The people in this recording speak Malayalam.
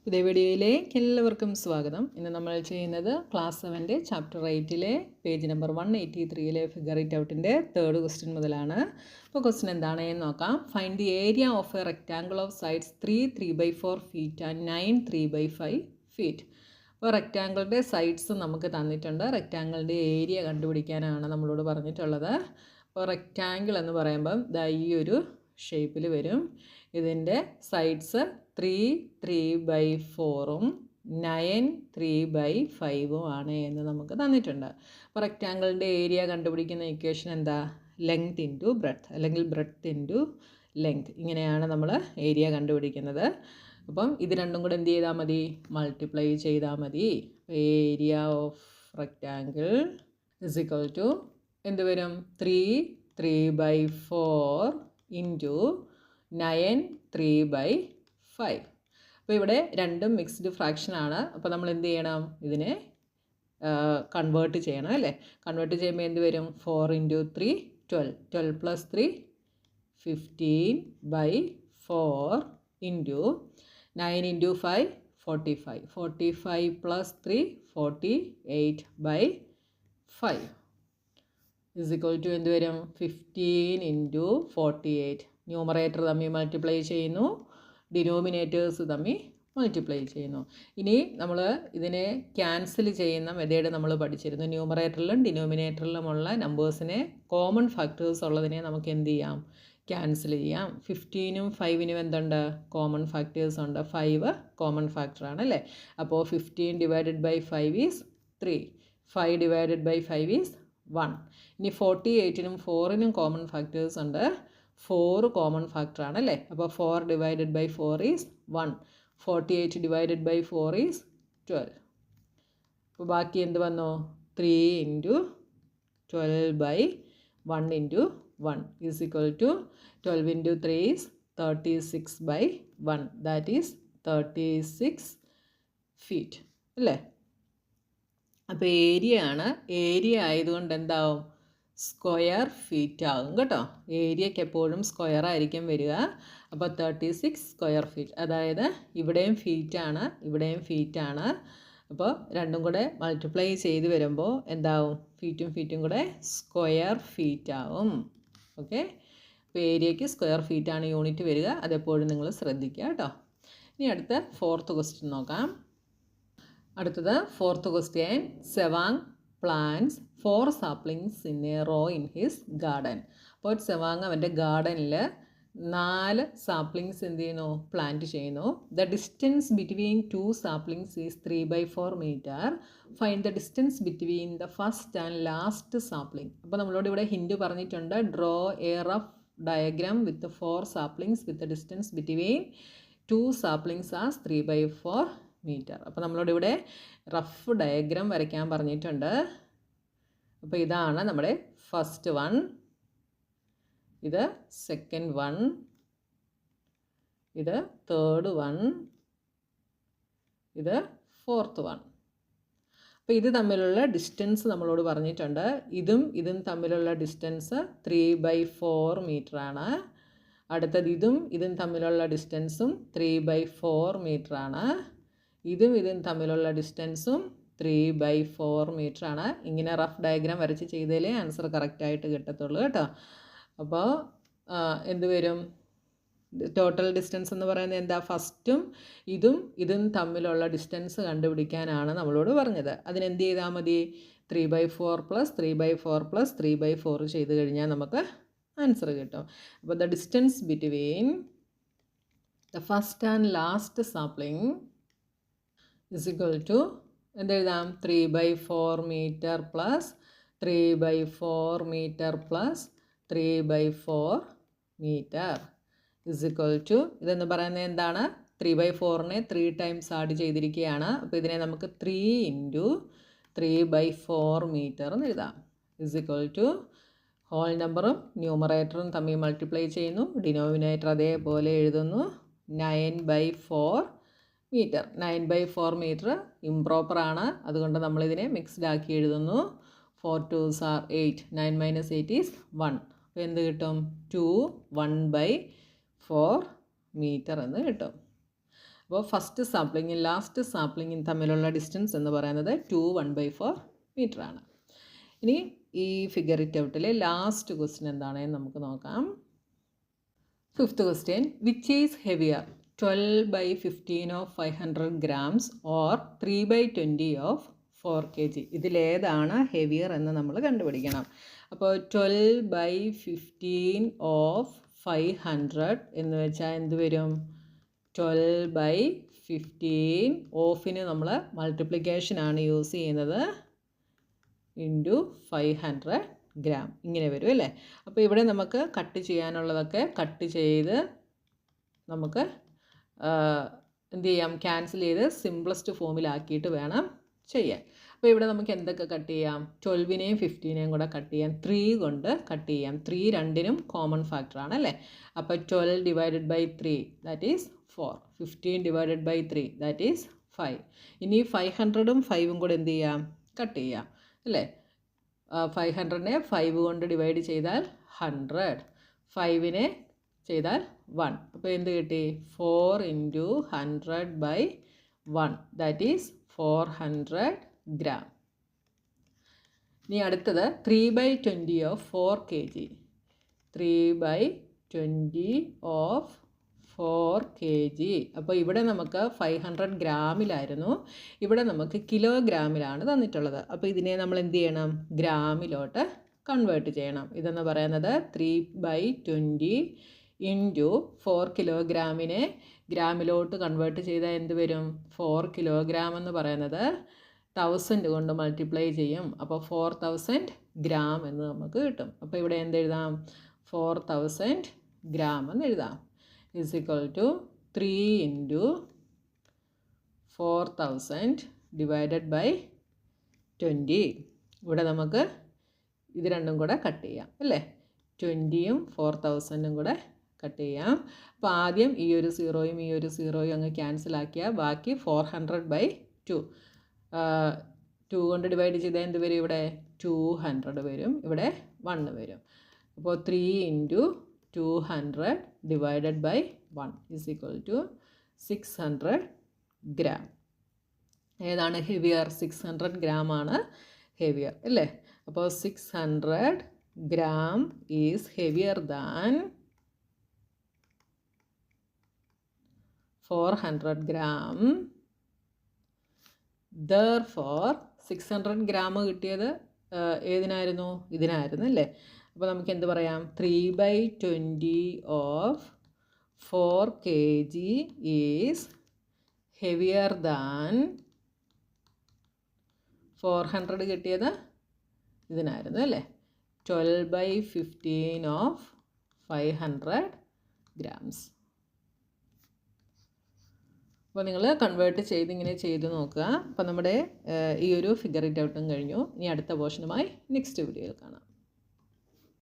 പുതിയ വീഡിയോയിലേക്ക് എല്ലാവർക്കും സ്വാഗതം. ഇന്ന് നമ്മൾ ചെയ്യുന്നത് class 7 chapter 8 page number 183 figure it ഔട്ടിൻ്റെ 3rd ക്വസ്റ്റ്യൻ മുതലാണ്. അപ്പോൾ ക്വസ്റ്റ്യൻ എന്താണെന്ന് നോക്കാം. Find the area of a rectangle of sides 3 3/4 feet and 9 3/5 feet. അപ്പോൾ റെക്റ്റാങ്കിളിൻ്റെ സൈഡ്സ് നമുക്ക് തന്നിട്ടുണ്ട്. റെക്റ്റാങ്കിളിൻ്റെ ഏരിയ കണ്ടുപിടിക്കാനാണ് നമ്മളോട് പറഞ്ഞിട്ടുള്ളത്. അപ്പോൾ റെക്റ്റാങ്കിൾ എന്ന് പറയുമ്പം ഈ ഒരു ഷേപ്പിൽ വരും. ഇതിൻ്റെ സൈഡ്സ് 3 3/4 9 3/5 ആണ് എന്ന് നമുക്ക് തന്നിട്ടുണ്ട്. അപ്പോൾ റെക്റ്റാങ്കിളിൻ്റെ ഏരിയ കണ്ടുപിടിക്കുന്ന ഇക്വേഷൻ എന്താ? ലെങ്ത് ഇൻറ്റു ബ്രെഡ്ത്ത് അല്ലെങ്കിൽ ബ്രെഡ്ത്ത് ഇൻറ്റു ലെങ്ത്. ഇങ്ങനെയാണ് നമ്മൾ ഏരിയ കണ്ടുപിടിക്കുന്നത്. അപ്പം ഇത് രണ്ടും കൂടെ എന്ത് ചെയ്താൽ മതി? മൾട്ടിപ്ലൈ ചെയ്താൽ മതി. Area of rectangle is equal to എന്ത് വരും? 3 3/4 ഇൻറ്റു 9 3/5. അപ്പോൾ ഇവിടെ രണ്ടും മിക്സ്ഡ് ഫ്രാക്ഷനാണ്. അപ്പോൾ നമ്മൾ എന്ത് ചെയ്യണം? ഇതിനെ കൺവേർട്ട് ചെയ്യണം അല്ലേ? കൺവേർട്ട് ചെയ്യുമ്പോൾ എന്ത് വരും? 4 × 3 12 12 + 3 15/4 ഇൻറ്റു 9 × 5 45 45 + 3 48/5 ഇസ് ഈക്വൽ ടു എന്ത് വരും? 15 × 48. ന്യൂമറേറ്റർ തമ്മിൽ മൾട്ടിപ്ലൈ ചെയ്യുന്നു, ഡിനോമിനേറ്റേഴ്സ് തമ്മിൽ മൾട്ടിപ്ലൈ ചെയ്യുന്നു. ഇനി നമ്മൾ ഇതിനെ ക്യാൻസൽ ചെയ്യുന്ന മെത്തേഡ് നമ്മൾ പഠിച്ചിരുന്നു. ന്യൂമറേറ്ററിലും ഡിനോമിനേറ്ററിലുമുള്ള നമ്പേഴ്സിനെ കോമൺ ഫാക്ടേഴ്സ് ഉള്ളതിനെ നമുക്ക് എന്ത് ചെയ്യാം? ക്യാൻസൽ ചെയ്യാം. 15ഉം 5നും എന്തുണ്ട്? കോമൺ ഫാക്ടേഴ്സ് ഉണ്ട്. 5 കോമൺ ഫാക്ടറാണ് അല്ലേ? അപ്പോൾ 15 / 5 ഈസ് 3, 5 / 5 ഈസ് 1. ഇനി 48നും 4നും കോമൺ ഫാക്ടേഴ്സ് ഉണ്ട്. 4 കോമൺ ഫാക്ടറാണ് അല്ലേ? അപ്പോൾ 4 / 4 ഈസ് 1. 48 / 4 ഈസ് 12. അപ്പോൾ ബാക്കി എന്ത് വന്നു? 3 × 12/1 × 1 is equal to 12 × 3 is 36/1. That is 36 feet അല്ലേ? അപ്പോൾ ഏരിയ ആണ്. ഏരിയ ആയതുകൊണ്ട് എന്താവും? സ്ക്വയർ ഫീറ്റ് ആകും കേട്ടോ. ഏരിയയ്ക്ക് എപ്പോഴും സ്ക്വയർ ആയിരിക്കും വരിക. അപ്പോൾ 36 സ്ക്വയർ ഫീറ്റ്. അതായത് ഇവിടെയും ഫീറ്റാണ്, ഇവിടെയും ഫീറ്റാണ്. അപ്പോൾ രണ്ടും കൂടെ മൾട്ടിപ്ലൈ ചെയ്ത് വരുമ്പോൾ എന്താവും? ഫീറ്റും ഫീറ്റും കൂടെ സ്ക്വയർ ഫീറ്റ് ആവും. ഓക്കെ. അപ്പോൾ ഏരിയയ്ക്ക് സ്ക്വയർ ഫീറ്റാണ് യൂണിറ്റ് വരിക. അതെപ്പോഴും നിങ്ങൾ ശ്രദ്ധിക്കുക കേട്ടോ. ഇനി അടുത്ത 4th ക്വസ്റ്റ്യൻ നോക്കാം. അടുത്തത് 4th question. Tsewang plants 4 saplings in a row in his garden. അപ്പോൾ സെവാങ് അവൻ്റെ ഗാർഡനിൽ 4 saplings എന്ത് ചെയ്യുന്നു? പ്ലാന്റ് ചെയ്യുന്നു. The distance between 2 saplings is 3/4 meter. Find the distance between the first and last sapling. അപ്പോൾ നമ്മളോട് ഇവിടെ ഹിൻഡ് പറഞ്ഞിട്ടുണ്ട്. Draw A rough diagram with 4 saplings with distance between 2 saplings as 3/4 meter. അപ്പോൾ നമ്മളോട് ഇവിടെ റഫ് ഡയഗ്രാം വരയ്ക്കാൻ പറഞ്ഞിട്ടുണ്ട്. അപ്പോൾ ഇതാണ് നമ്മുടെ ഫസ്റ്റ് വൺ, ഇത് സെക്കൻഡ് വൺ, ഇത് തേർഡ് വൺ, ഇത് ഫോർത്ത് വൺ. അപ്പോൾ ഇത് തമ്മിലുള്ള ഡിസ്റ്റൻസ് നമ്മളോട് പറഞ്ഞിട്ടുണ്ട്. ഇതും തമ്മിലുള്ള ഡിസ്റ്റൻസ് 3/4 meter ആണ്. അടുത്തത് ഇതും തമ്മിലുള്ള ഡിസ്റ്റൻസും 3/4 meter ആണ്. ഇതും തമ്മിലുള്ള ഡിസ്റ്റൻസും 3/4 meter ആണ്. ഇങ്ങനെ റഫ് ഡയഗ്രാം വരച്ച് ചെയ്താലേ ആൻസർ കറക്റ്റായിട്ട് കിട്ടത്തുള്ളൂ കേട്ടോ. അപ്പോൾ എന്ത് വരും? ടോട്ടൽ ഡിസ്റ്റൻസ് എന്ന് പറയുന്നത് എന്താ? ഫസ്റ്റും ഇതും തമ്മിലുള്ള ഡിസ്റ്റൻസ് കണ്ടുപിടിക്കാനാണ് നമ്മളോട് പറഞ്ഞത്. അതിനെന്ത് ചെയ്താൽ മതി? 3/4 + 3/4 + 3/4 ചെയ്ത് കഴിഞ്ഞാൽ നമുക്ക് ആൻസർ കിട്ടും. അപ്പോൾ the distance between the first and last sapling is equal to എന്തെഴുതാം? 3/4 meter + 3/4 meter + 3/4 meter is equal to ഇതെന്ന് പറയുന്നത് എന്താണ്? 3/4നെ 3 times ആഡ് ചെയ്തിരിക്കുകയാണ്. അപ്പോൾ ഇതിനെ നമുക്ക് 3 × 3/4 meter എന്ന് എഴുതാം. ഇസ് ഈക്വൽ ടു ഹോൾ നമ്പറും ന്യൂമറേറ്ററും തമ്മിൽ മൾട്ടിപ്ലൈ ചെയ്യുന്നു, ഡിനോമിനേറ്റർ അതേപോലെ എഴുതുന്നു. 9/4 meter. 9/4 meter ഇംപ്രോപ്പർ ആണ്. അതുകൊണ്ട് നമ്മളിതിനെ മിക്സ്ഡ് ആക്കി എഴുതുന്നു. 4 2s are 8. 9 - 8 is 1. അപ്പോൾ എന്ത് കിട്ടും? 2 1/4 meter എന്ന് കിട്ടും. അപ്പോൾ ഫസ്റ്റ് സാമ്പിളിങ്ങും ലാസ്റ്റ് സാമ്പിളിങ്ങും തമ്മിലുള്ള ഡിസ്റ്റൻസ് എന്ന് പറയുന്നത് 2 1/4 മീറ്ററാണ്. ഇനി ഈ ഫിഗർ ഇറ്റ് ഔട്ടിലെ ലാസ്റ്റ് ക്വസ്റ്റ്യൻ എന്താണെന്ന് നമുക്ക് നോക്കാം. 5th question, which is heavier, 12/15 of 500 grams or 3/20 of 4 kg? ഇതിലേതാണ് ഹെവിയർ എന്ന് നമ്മൾ കണ്ടുപിടിക്കണം. അപ്പോൾ 12/15 of 500 എന്ന് വെച്ചാൽ എന്ത് വരും? 12/15 ഓഫിന് നമ്മൾ മൾട്ടിപ്ലിക്കേഷനാണ് യൂസ് ചെയ്യുന്നത് ഇൻറ്റു 500 ഗ്രാം ഇങ്ങനെ വരും അല്ലേ. അപ്പോൾ ഇവിടെ നമുക്ക് കട്ട് ചെയ്യാനുള്ളതൊക്കെ കട്ട് ചെയ്ത് നമുക്ക് എന്ത് ചെയ്യാം? ക്യാൻസൽ ചെയ്ത് സിംപ്ലസ്റ്റ് ഫോമിലാക്കിയിട്ട് വേണം ചെയ്യാൻ. അപ്പോൾ ഇവിടെ നമുക്ക് എന്തൊക്കെ കട്ട് ചെയ്യാം? 12നെയും 15നെയും കൂടെ കട്ട് ചെയ്യാം. 3 കൊണ്ട് കട്ട് ചെയ്യാം. 3 രണ്ടിനും കോമൺ ഫാക്ടറാണ് അല്ലേ. അപ്പോൾ 12 divided by 3 that is 4. 15 divided by 3 that is 5. ഇനി 500ഉം 5ഉം കൂടെ എന്ത് ചെയ്യാം? കട്ട് ചെയ്യാം അല്ലേ. 500നെ 5 കൊണ്ട് ഡിവൈഡ് ചെയ്താൽ 100, 5നെ ചെയ്താൽ 1. അപ്പോൾ എന്ത് കിട്ടി? 4 × 100/1 ദാറ്റ് ഈസ് 400 ഗ്രാം. ഇനി അടുത്തത് 3/20 ഓഫ് 4 kg. 3/20 of 4 kg. അപ്പോൾ ഇവിടെ നമുക്ക് 500 ഗ്രാമിലായിരുന്നു, ഇവിടെ നമുക്ക് കിലോഗ്രാമിലാണ് തന്നിട്ടുള്ളത്. അപ്പോൾ ഇതിനെ നമ്മൾ എന്ത് ചെയ്യണം? ഗ്രാമിലോട്ട് കൺവേർട്ട് ചെയ്യണം. ഇതെന്ന് പറയുന്നത് 3/20 ഇൻറ്റു 4 കിലോഗ്രാമിനെ ഗ്രാമിലോട്ട് കൺവേർട്ട് ചെയ്താൽ എന്ത് വരും? 4 കിലോഗ്രാം എന്ന് പറയുന്നത് 1000 കൊണ്ട് മൾട്ടിപ്ലൈ ചെയ്യും. അപ്പോൾ 4000 ഗ്രാം എന്ന് നമുക്ക് കിട്ടും. അപ്പോൾ ഇവിടെ എന്തെഴുതാം? 4000 ഗ്രാം എന്ന് എഴുതാം. is equal to 3 × 4000 divided by 20. ഇവിടെ നമുക്ക് ഇത് രണ്ടും കൂടെ കട്ട് ചെയ്യാം അല്ലേ. 20യും 4000ഉം കൂടെ കട്ട് ചെയ്യാം. അപ്പോൾ ആദ്യം ഈ ഒരു 0യും ഈ ഒരു 0യും അങ്ങ് ക്യാൻസൽ ആക്കിയാൽ ബാക്കി 400/2. 2 കൊണ്ട് ഡിവൈഡ് ചെയ്താൽ എന്ത് വരും? ഇവിടെ 200 വരും, ഇവിടെ 1 വരും. അപ്പോൾ 3 × 200 divided by 1 is equal to 600 gram. ഏതാണ് ഹെവിയർ? 600 ഗ്രാം ആണ് ഹെവിയർ അല്ലേ. അപ്പോൾ 600 gram is heavier than 400 gram. Therefore 600 gram കിട്ടിയത് ഏതിനായിരുന്നു? ഇതിനായിരുന്നു അല്ലേ. അപ്പോൾ നമുക്ക് എന്ത് പറയാം? 3/20 of 4 kg is heavier than 400 കിട്ടിയത് ഇതിനായിരുന്നു അല്ലേ. 12/15 ഓഫ് 500 ഗ്രാംസ്. അപ്പോൾ നിങ്ങൾ കൺവേർട്ട് ചെയ്ത് ഇങ്ങനെ ചെയ്ത് നോക്കുക. അപ്പോൾ നമ്മുടെ ഈ ഒരു ഫിഗർ ഇറ്റ് ഔട്ടും കഴിഞ്ഞു. ഇനി അടുത്ത പോർഷനുമായി നെക്സ്റ്റ് വീഡിയോയിൽ കാണാം.